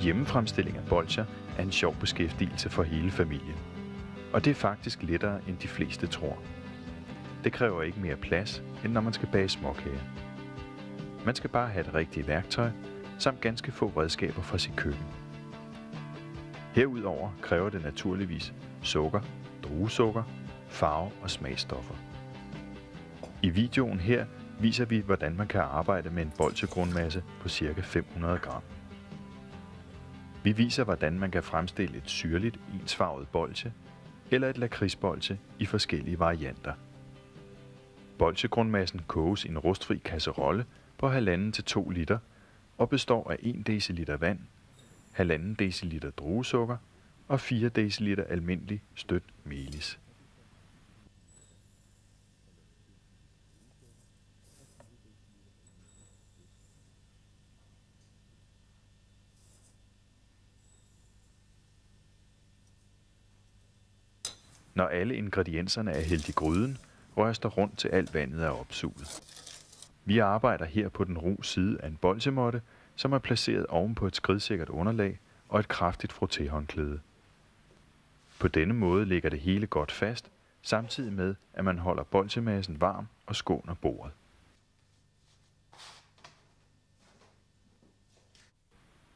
Hjemmefremstilling af bolsjer er en sjov beskæftigelse for hele familien. Og det er faktisk lettere, end de fleste tror. Det kræver ikke mere plads, end når man skal bage småkager. Man skal bare have det rigtige værktøj, samt ganske få redskaber fra sit køkken. Herudover kræver det naturligvis sukker, druesukker, farve og smagsstoffer. I videoen her viser vi, hvordan man kan arbejde med en bolsjegrundmasse på ca. 500 gram. Vi viser, hvordan man kan fremstille et syrligt, ensfarvet bolsje eller et lakridsbolsje i forskellige varianter. Bolsjegrundmassen koges i en rustfri kasserolle på 1,5 til 2 liter og består af 1 dl vand, 1,5 dl druesukker og 4 dl almindelig stødt melis. Når alle ingredienserne er hældt i gryden, røres der rundt til alt vandet er opsuget. Vi arbejder her på den ru side af en bolsjemåtte, som er placeret oven på et skridsikkert underlag og et kraftigt frottéhåndklæde. På denne måde ligger det hele godt fast, samtidig med, at man holder bolsjemassen varm og skåner bordet.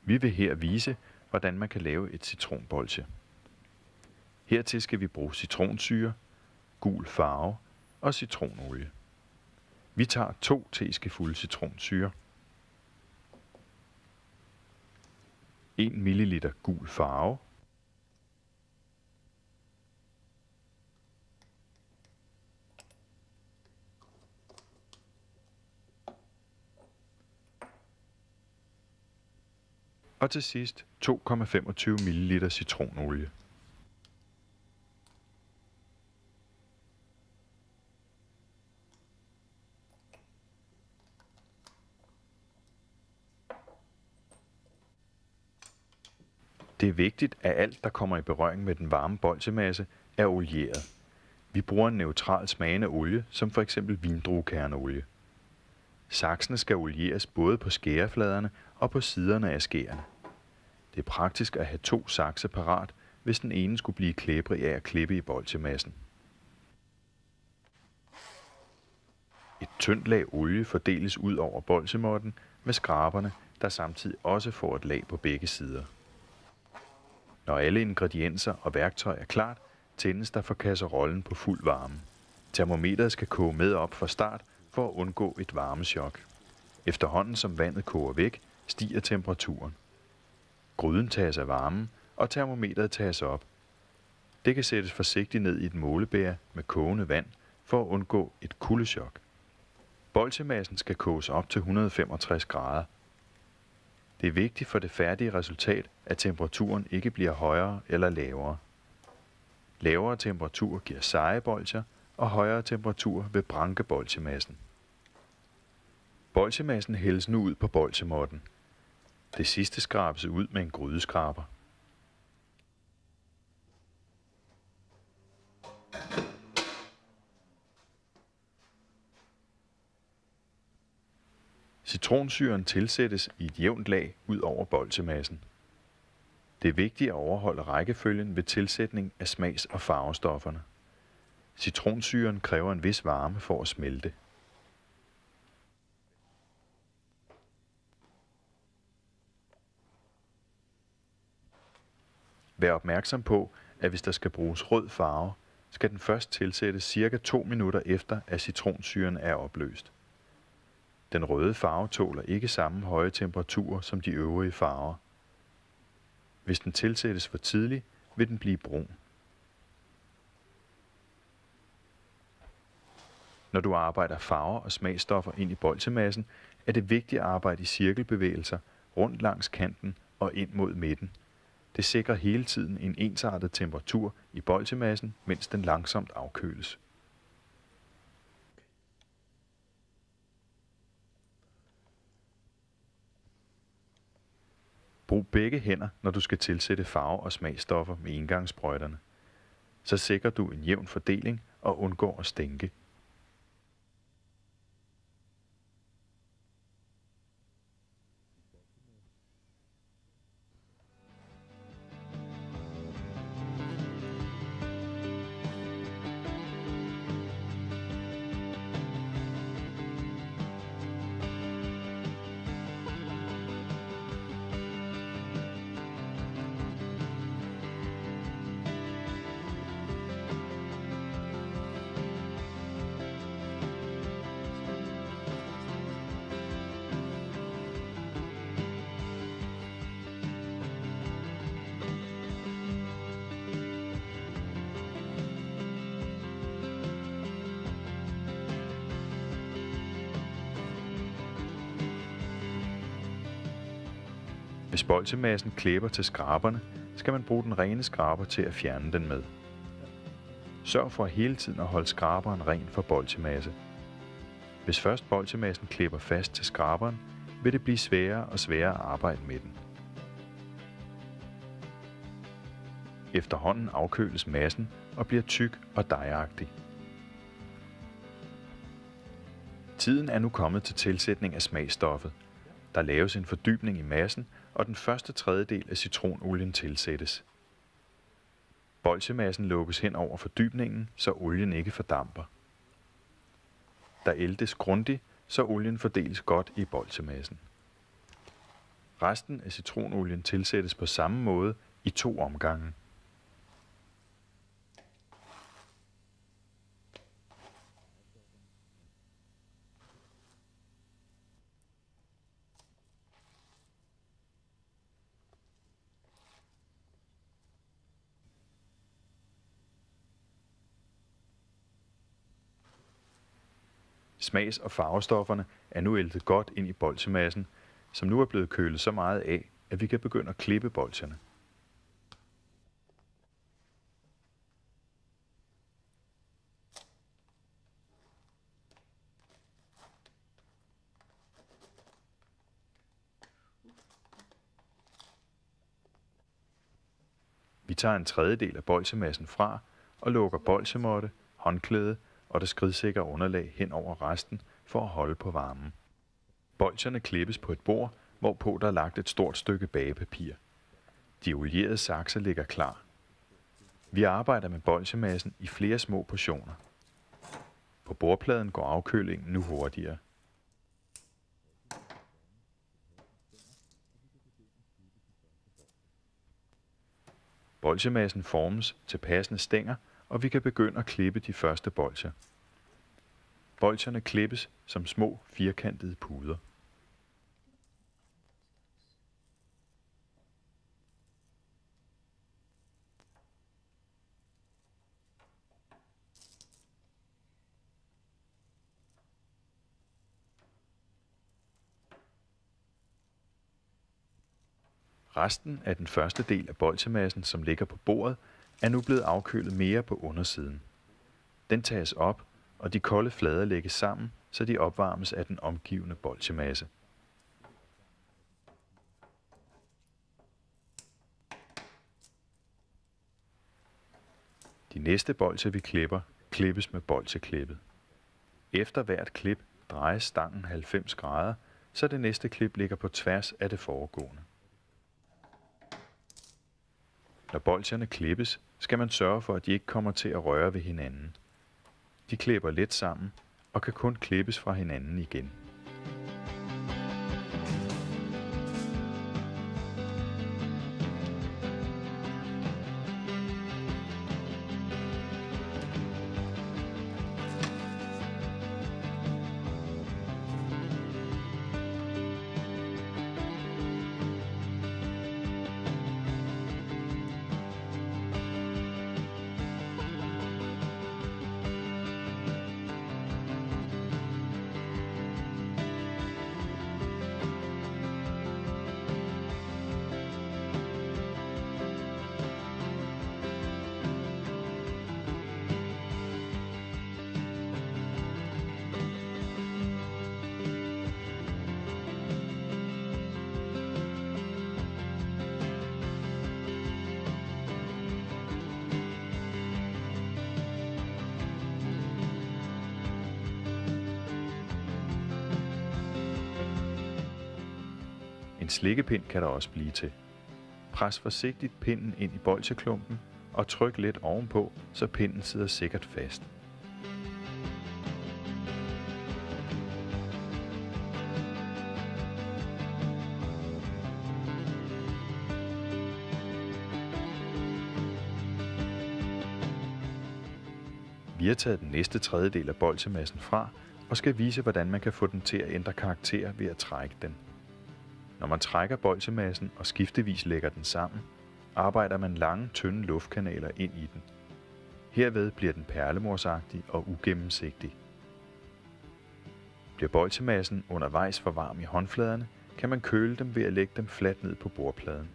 Vi vil her vise, hvordan man kan lave et citronbolsje. Hertil skal vi bruge citronsyre, gul farve og citronolie. Vi tager 2 teskefulde citronsyre, 1 ml gul farve, og til sidst 2,25 ml citronolie. Det er vigtigt, at alt, der kommer i berøring med den varme bolsjemasse, er olieret. Vi bruger en neutral smagende olie, som f.eks. vindruekerneolie. Saksene skal olieres både på skærefladerne og på siderne af skærene. Det er praktisk at have 2 sakse parat, hvis den ene skulle blive klæbrig af at klippe i bolsjemassen. Et tyndt lag olie fordeles ud over bolsjemåtten med skraberne, der samtidig også får et lag på begge sider. Når alle ingredienser og værktøj er klart, tændes der for kasserollen på fuld varme. Termometeret skal koge med op fra start for at undgå et varmechok. Efterhånden som vandet koger væk, stiger temperaturen. Gryden tages af varmen, og termometeret tages op. Det kan sættes forsigtigt ned i et målebæger med kogende vand for at undgå et kuldechok. Bolsjemassen skal koges op til 165 grader. Det er vigtigt for det færdige resultat, at temperaturen ikke bliver højere eller lavere. Lavere temperatur giver seje bolsjer, og højere temperatur vil branke bolsjemassen. Bolsjemassen hældes nu ud på bolsjemåtten. Det sidste skrabes ud med en grydeskraber. Citronsyren tilsættes i et jævnt lag ud over bolsjemassen. Det er vigtigt at overholde rækkefølgen ved tilsætning af smags- og farvestofferne. Citronsyren kræver en vis varme for at smelte. Vær opmærksom på, at hvis der skal bruges rød farve, skal den først tilsættes ca. 2 minutter efter, at citronsyren er opløst. Den røde farve tåler ikke samme høje temperaturer som de øvrige farver. Hvis den tilsættes for tidligt, vil den blive brun. Når du arbejder farver og smagsstoffer ind i bolsjemassen, er det vigtigt at arbejde i cirkelbevægelser rundt langs kanten og ind mod midten. Det sikrer hele tiden en ensartet temperatur i bolsjemassen, mens den langsomt afkøles. Brug begge hænder, når du skal tilsætte farve og smagsstoffer med engangssprøjterne. Så sikrer du en jævn fordeling og undgår at stænke. Hvis bolsjemassen klæber til skraberne, skal man bruge den rene skraber til at fjerne den med. Sørg for hele tiden at holde skraberen ren for bolsjemasse. Hvis først bolsjemassen klæber fast til skraberen, vil det blive sværere og sværere at arbejde med den. Efterhånden afkøles massen og bliver tyk og dejagtig. Tiden er nu kommet til tilsætning af smagsstoffet. Der laves en fordybning i massen, og den første tredjedel af citronolien tilsættes. Bolsjemassen lukkes hen over fordybningen, så olien ikke fordamper. Der æltes grundigt, så olien fordeles godt i bolsjemassen. Resten af citronolien tilsættes på samme måde i 2 omgange. Smags- og farvestofferne er nu æltet godt ind i bolsjemassen, som nu er blevet kølet så meget af, at vi kan begynde at klippe bolsjerne. Vi tager en tredjedel af bolsjemassen fra og lukker bolsjemåtte, håndklæde og det skridsikre underlag hen over resten for at holde på varmen. Bolsjerne klippes på et bord, hvorpå der er lagt et stort stykke bagepapir. De olierede sakser ligger klar. Vi arbejder med bolsjemassen i flere små portioner. På bordpladen går afkølingen nu hurtigere. Bolsjemassen formes til passende stænger, og vi kan begynde at klippe de første bolsjer. Bolsjerne klippes som små firkantede puder. Resten af den første del af bolsjemassen, som ligger på bordet, er nu blevet afkølet mere på undersiden. Den tages op, og de kolde flader lægges sammen, så de opvarmes af den omgivende bolsjemasse. De næste bolsjer, vi klipper, klippes med bolsjeklippet. Efter hvert klip drejes stangen 90 grader, så det næste klip ligger på tværs af det foregående. Når bolsjerne klippes, skal man sørge for, at de ikke kommer til at røre ved hinanden. De klipper let sammen og kan kun klippes fra hinanden igen. En slikkepind kan der også blive til. Pres forsigtigt pinden ind i bolsjeklumpen og tryk lidt ovenpå, så pinden sidder sikkert fast. Vi har taget den næste tredjedel af bolsjemassen fra og skal vise, hvordan man kan få den til at ændre karakter ved at trække den. Når man trækker bolsjemassen og skiftevis lægger den sammen, arbejder man lange, tynde luftkanaler ind i den. Herved bliver den perlemorsagtig og ugennemsigtig. Bliver bolsjemassen undervejs for varm i håndfladerne, kan man køle dem ved at lægge dem fladt ned på bordpladen.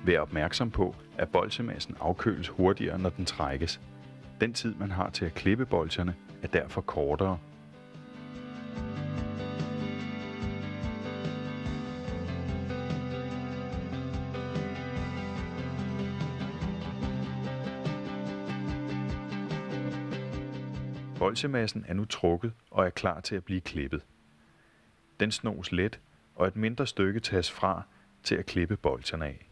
Vær opmærksom på, at bolchemassen afkøles hurtigere, når den trækkes. Den tid, man har til at klippe bolcherne, er derfor kortere. Bolchemassen er nu trukket og er klar til at blive klippet. Den snos let, og et mindre stykke tages fra til at klippe bolcherne af.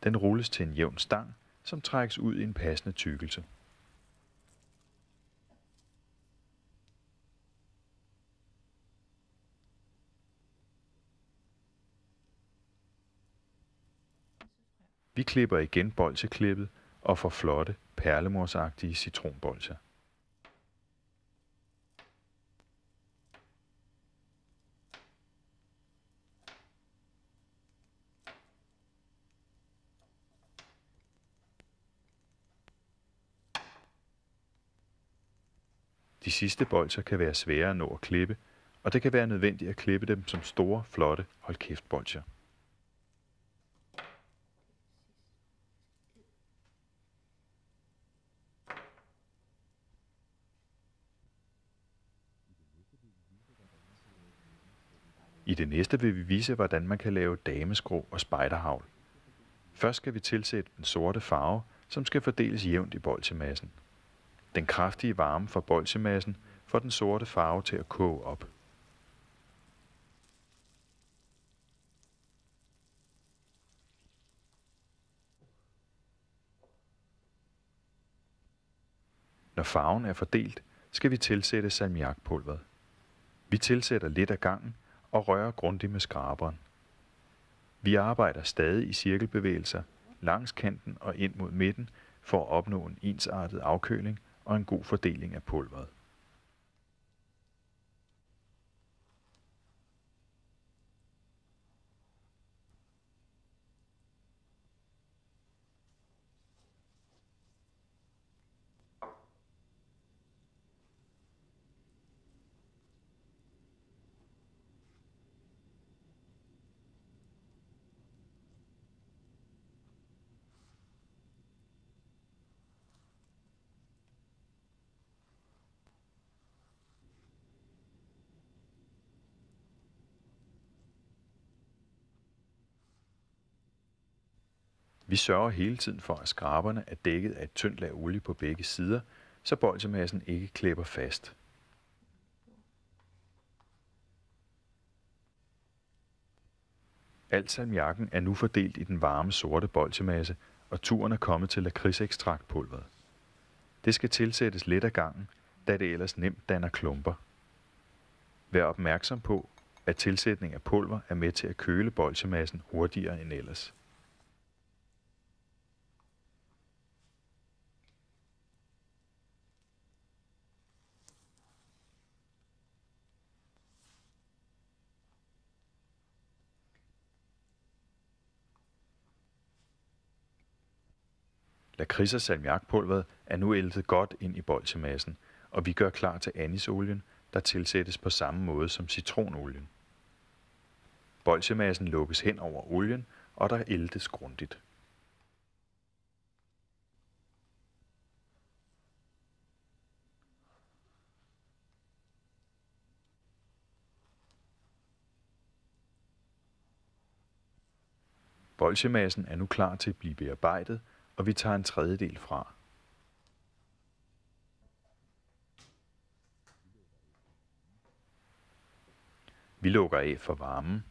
Den rulles til en jævn stang, som trækkes ud i en passende tykkelse. Vi klipper igen bolcheklippet og får flotte, perlemorsagtige citronbolcher. De sidste bolcher kan være svære at nå at klippe, og det kan være nødvendigt at klippe dem som store, flotte hold-kæft-bolcher. I det næste vil vi vise, hvordan man kan lave dameskrå og spejderhavl. Først skal vi tilsætte den sorte farve, som skal fordeles jævnt i bolchemassen. Den kraftige varme fra bolchemassen får den sorte farve til at koge op. Når farven er fordelt, skal vi tilsætte salmiakpulveret. Vi tilsætter lidt af gangen og rører grundigt med skraberen. Vi arbejder stadig i cirkelbevægelser langs kanten og ind mod midten for at opnå en ensartet afkøling og en god fordeling af pulveret. Vi sørger hele tiden for, at skraberne er dækket af et tyndt lag olie på begge sider, så bolchemassen ikke klæber fast. Al salmiakken er nu fordelt i den varme sorte bolchemasse, og turen er kommet til lakridsekstraktpulveret. Det skal tilsættes let ad gangen, da det ellers nemt danner klumper. Vær opmærksom på, at tilsætning af pulver er med til at køle bolchemassen hurtigere end ellers. Lakrids- og salmiakpulveret er nu æltet godt ind i bolchemassen, og vi gør klar til anisolien, der tilsættes på samme måde som citronolien. Bolchemassen lukkes hen over olien, og der æltes grundigt. Bolchemassen er nu klar til at blive bearbejdet, og vi tager en tredjedel fra. Vi lukker af for varmen.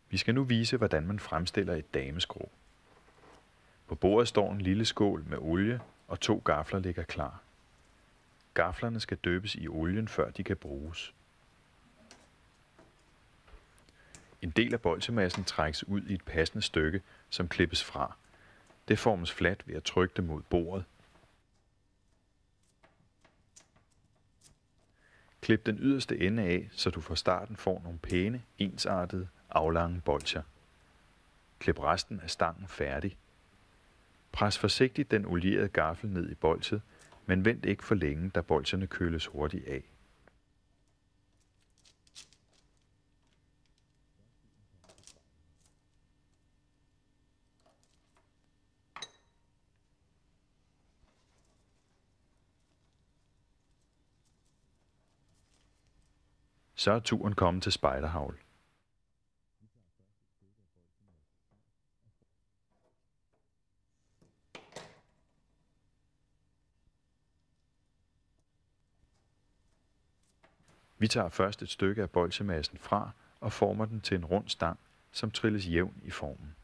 Vi skal nu vise, hvordan man fremstiller et dameskrå. På bordet står en lille skål med olie, og 2 gafler ligger klar. Gaflerne skal dyppes i olien, før de kan bruges. En del af bolsjemassen trækkes ud i et passende stykke, som klippes fra. Det formes fladt ved at trykke det mod bordet. Klip den yderste ende af, så du fra starten får nogle pæne, ensartede, aflange bolsjer. Klip resten af stangen færdig. Pres forsigtigt den olierede gaffel ned i bolsjet, men vent ikke for længe, da bolsjerne køles hurtigt af. Så er turen kommet til spejderhavl. Vi tager først et stykke af bolsjemassen fra og former den til en rund stang, som trilles jævn i formen.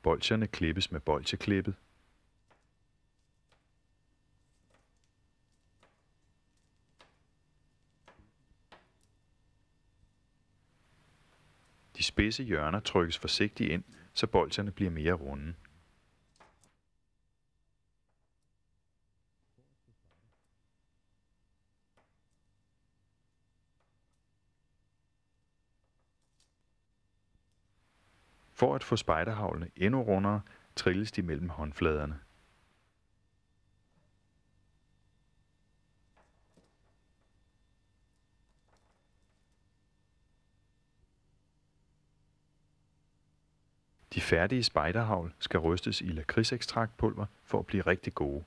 Bolsjerne klippes med bolsjeklippet. De spidse hjørner trykkes forsigtigt ind, så bolsjerne bliver mere runde. For at få spejderhavlene endnu rundere, trilles de mellem håndfladerne. De færdige spejderhavl skal rystes i lakridsekstraktpulver for at blive rigtig gode.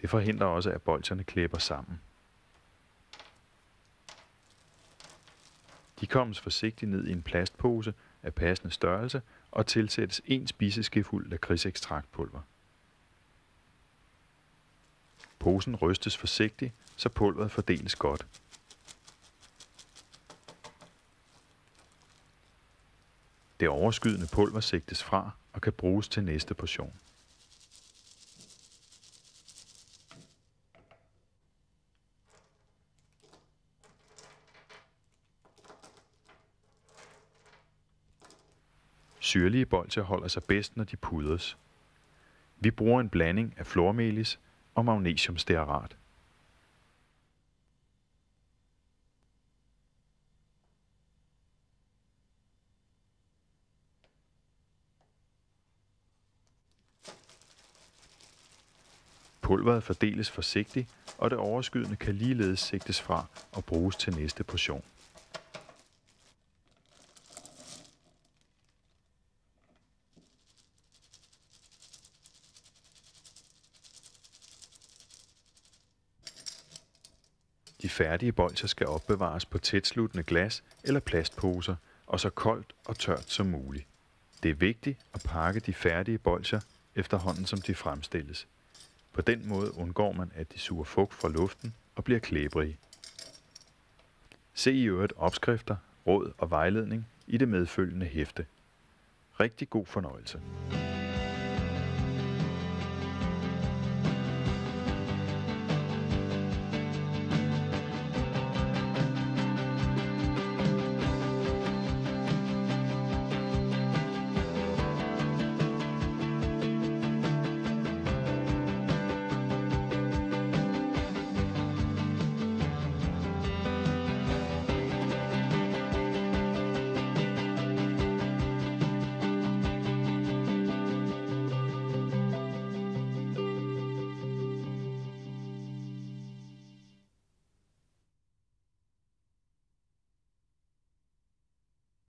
Det forhindrer også, at bolsjerne klæber sammen. De kommes forsigtigt ned i en plastpose af passende størrelse og tilsættes 1 spiseskefuld lakridsekstraktpulver. Posen rystes forsigtigt, så pulveret fordeles godt. Det overskydende pulver sigtes fra og kan bruges til næste portion. Syrlige bolsjer holder sig bedst, når de pudres. Vi bruger en blanding af flormelis og magnesiumstearat. Pulveret fordeles forsigtigt, og det overskydende kan ligeledes sigtes fra og bruges til næste portion. De færdige bolsjer skal opbevares på tætsluttende glas eller plastposer, og så koldt og tørt som muligt. Det er vigtigt at pakke de færdige bolsjer efterhånden som de fremstilles. På den måde undgår man, at de suger fugt fra luften og bliver klæbrige. Se i øvrigt opskrifter, råd og vejledning i det medfølgende hæfte. Rigtig god fornøjelse.